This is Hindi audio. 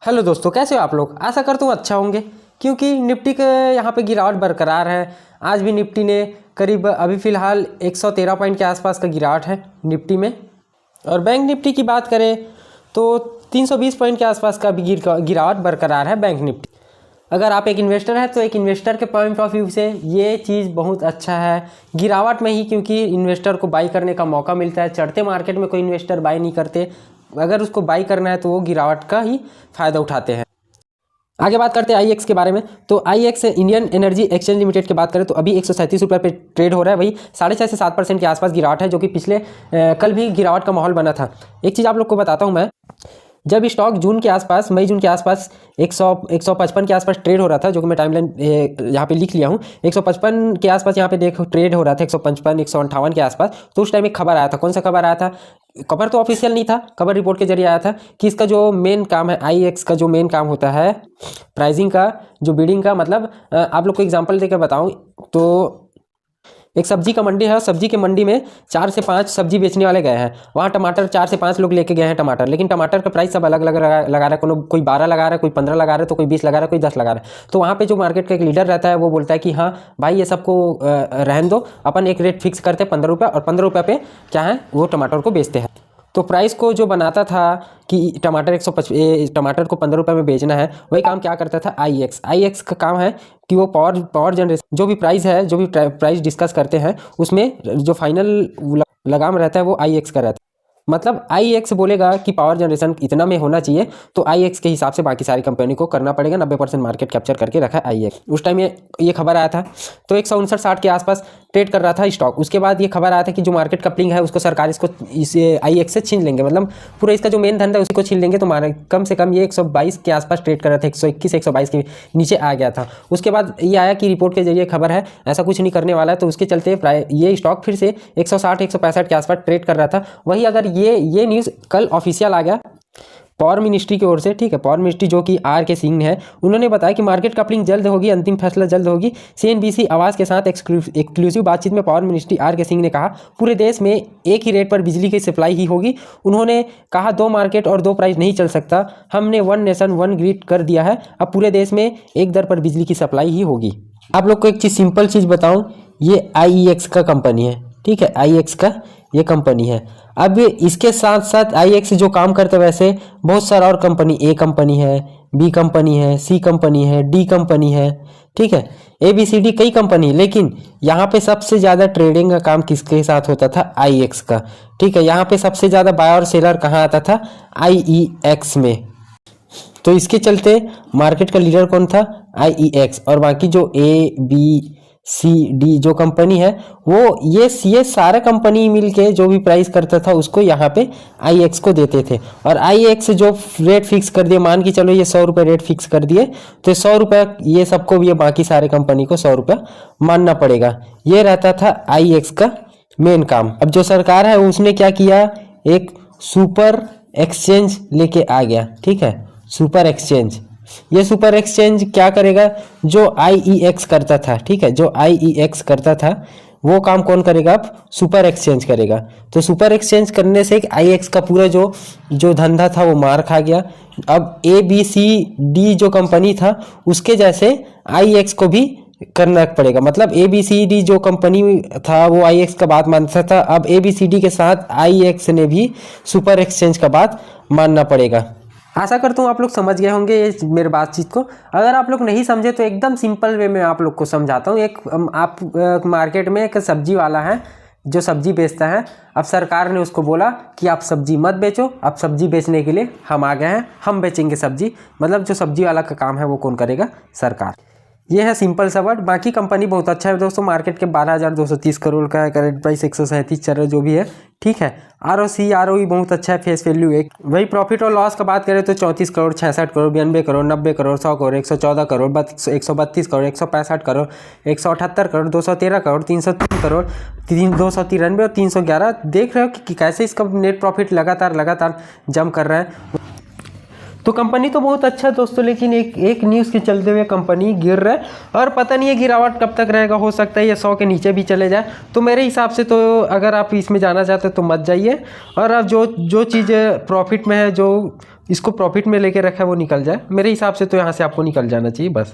हेलो दोस्तों, कैसे हो आप लोग। आशा करता हूँ अच्छा होंगे, क्योंकि निफ्टी के यहाँ पे गिरावट बरकरार है। आज भी निफ्टी ने करीब अभी फ़िलहाल 113 पॉइंट के आसपास का गिरावट है निफ्टी में। और बैंक निफ्टी की बात करें तो 320 पॉइंट के आसपास का भी गिरावट बरकरार है बैंक निफ्टी। अगर आप एक इन्वेस्टर हैं तो एक इन्वेस्टर के पॉइंट ऑफ व्यू से ये चीज़ बहुत अच्छा है गिरावट में ही, क्योंकि इन्वेस्टर को बाई करने का मौका मिलता है। चढ़ते मार्केट में कोई इन्वेस्टर बाई नहीं करते, अगर उसको बाई करना है तो वो गिरावट का ही फ़ायदा उठाते हैं। आगे बात करते हैं आईएक्स के बारे में। तो आईएक्स इंडियन एनर्जी एक्सचेंज लिमिटेड की बात करें तो अभी 137 रुपये पे ट्रेड हो रहा है। वही 6.5 से 7% के आसपास गिरावट है, जो कि पिछले कल भी गिरावट का माहौल बना था। एक चीज़ आप लोग को बताता हूँ मैं, जब स्टॉक जून के आसपास मई जून के आसपास 155 के आसपास ट्रेड हो रहा था, जो कि मैं टाइमलाइन यहाँ पे लिख लिया हूँ। 155 के आसपास यहाँ पे देखो ट्रेड हो रहा था, 155 158 के आसपास। तो उस टाइम एक खबर आया था। कौन सा खबर आया था? खबर तो ऑफिशियल नहीं था, खबर रिपोर्ट के जरिए आया था कि इसका जो मेन काम है, आईएक्स का जो मेन काम होता है प्राइसिंग का, जो बिडिंग का, मतलब आप लोग को एग्जांपल देकर बताऊं तो एक सब्जी का मंडी है और सब्जी के मंडी में 4 से 5 सब्जी बेचने वाले गए हैं। वहाँ टमाटर 4 से 5 लोग लेके गए हैं टमाटर, लेकिन टमाटर का प्राइस सब अलग अलग लगा रहा है। कोई 12 लगा रहा है, कोई 15 लगा रहा है, तो कोई 20 लगा रहा है, कोई 10 लगा रहा है। तो वहाँ पे जो मार्केट का एक लीडर रहता है वो बोलता है कि हाँ भाई ये सबको रहने दो, अपन एक रेट फिक्स करते हैं 15 रुपये, और 15 रुपये पे क्या है वो टमाटर को बेचते हैं। तो प्राइस को जो बनाता था कि टमाटर टमाटर को 15 रुपये में बेचना है, वही काम क्या करता था आईएक्स। आईएक्स का काम है कि वो पावर जनरेशन, जो भी प्राइस है, जो भी प्राइस डिस्कस करते हैं, उसमें जो फाइनल लगाम रहता है वो आईएक्स का रहता है। मतलब आईएक्स बोलेगा कि पावर जनरेशन इतना में होना चाहिए, तो आईएक्स के हिसाब से बाकी सारी कंपनी को करना पड़ेगा। 90% मार्केट कैप्चर करके रखा है आईएक्स। उस टाइम ये खबर आया था तो 159.60 के आसपास ट्रेड कर रहा था स्टॉक। उसके बाद ये खबर आया था कि जो मार्केट कपलिंग है उसको सरकार इस आईएक्स से छीन लेंगे, मतलब पूरा इसका जो मेन धंधा है उसी को छीन लेंगे। तो कम से कम ये 122 के आसपास ट्रेड कर रहा था, 121 122 के नीचे आ गया था। उसके बाद ये आया कि रिपोर्ट के जरिए खबर है ऐसा कुछ नहीं करने वाला है, तो उसके चलते ये स्टॉक फिर से 160 165 के आसपास ट्रेड कर रहा था। वही अगर ये न्यूज़ कल ऑफिशियल आ गया पावर मिनिस्ट्री की ओर से, ठीक है, पावर मिनिस्ट्री जो कि आर के सिंह है, उन्होंने बताया कि मार्केट कपलिंग जल्द होगी, अंतिम फैसला जल्द होगी। सीएनबीसी आवाज़ के साथ एक्सक्लूसिव बातचीत में पावर मिनिस्ट्री आर के सिंह ने कहा पूरे देश में एक ही रेट पर बिजली की सप्लाई ही होगी। उन्होंने कहा 2 मार्केट और 2 प्राइस नहीं चल सकता, हमने 1 नेशन 1 ग्रिड कर दिया है, अब पूरे देश में एक दर पर बिजली की सप्लाई ही होगी। आप लोग को एक चीज़ सिंपल चीज़ बताऊँ, ये आईईएक्स का कंपनी है, ठीक है, आईएक्स का ये कंपनी है। अब इसके साथ साथ आईएक्स जो काम करते हैं वैसे बहुत सारा और कंपनी, ए कंपनी है, बी कंपनी है, सी कंपनी है, डी कंपनी है, ठीक है, ABCD कई कंपनी। लेकिन यहाँ पे सबसे ज़्यादा ट्रेडिंग का काम किसके साथ होता था? आईएक्स का, ठीक है। यहाँ पे सबसे ज़्यादा बाय और सेलर कहाँ आता था? आईईएक्स में। तो इसके चलते मार्केट का लीडर कौन था? आईईएक्स। और बाकी जो ABCD जो कंपनी है वो ये सारा कंपनी मिलके जो भी प्राइस करता था उसको यहाँ पे आईएक्स को देते थे। और आईएक्स जो रेट फिक्स कर दिए, मान के चलो ये 100 रुपये रेट फिक्स कर दिए, तो 100 रुपये ये सबको भी, ये बाकी सारे कंपनी को 100 रुपये मानना पड़ेगा। ये रहता था आईएक्स का मेन काम। अब जो सरकार है उसने क्या किया, एक सुपर एक्सचेंज लेके आ गया, ठीक है, सुपर एक्सचेंज। ये सुपर एक्सचेंज क्या करेगा? जो आईईएक्स करता था, ठीक है, जो आईईएक्स करता था वो काम कौन करेगा? अब सुपर एक्सचेंज करेगा। तो सुपर एक्सचेंज करने से आईएक्स का पूरा जो धंधा था वो मार खा गया। अब ABCD जो कंपनी था उसके जैसे आईएक्स को भी करना पड़ेगा। मतलब ABCD जो कंपनी था वो आईएक्स का बात मानता था, अब ABCD के साथ आईएक्स ने भी सुपर एक्सचेंज का बात मानना पड़ेगा। आशा करता हूँ आप लोग समझ गए होंगे ये मेरे बातचीत को। अगर आप लोग नहीं समझे तो एकदम सिंपल वे में आप लोग को समझाता हूँ। आप मार्केट में एक सब्जी वाला है जो सब्जी बेचता है। अब सरकार ने उसको बोला कि आप सब्जी मत बेचो, अब सब्जी बेचने के लिए हम आ गए हैं, हम बेचेंगे सब्जी। मतलब जो सब्जी वाला का काम है वो कौन करेगा? सरकार। ये है सिंपल सा वर्ड। बाकी कंपनी बहुत अच्छा है दोस्तों, मार्केट के 12,230 करोड़ का है, करंट प्राइस 137 चल रहा है, जो भी है ठीक है। ROE बहुत अच्छा है, फेस वैल्यू 1। वही प्रॉफिट और लॉस का बात करें तो 34 करोड़, 66 करोड़, 92 करोड़, 90 करोड़, 100 करोड़, 114 करोड़, 132 करोड़, 165 करोड़, 178 करोड़, 213 करोड़, 303 करोड़, 293 और 311। देख रहे हो कि कैसे इसका नेट प्रॉफिट लगातार जंप कर रहा है। तो कंपनी तो बहुत अच्छा दोस्तों, लेकिन एक न्यूज़ के चलते हुए कंपनी गिर रहा है और पता नहीं है गिरावट कब तक रहेगा। हो सकता है ये 100 के नीचे भी चले जाए। तो मेरे हिसाब से तो अगर आप इसमें जाना चाहते हो तो मत जाइए, और अब जो चीज़ प्रॉफिट में है, जो इसको प्रॉफिट में लेके रखा है वो निकल जाए। मेरे हिसाब से तो यहाँ से आपको निकल जाना चाहिए बस।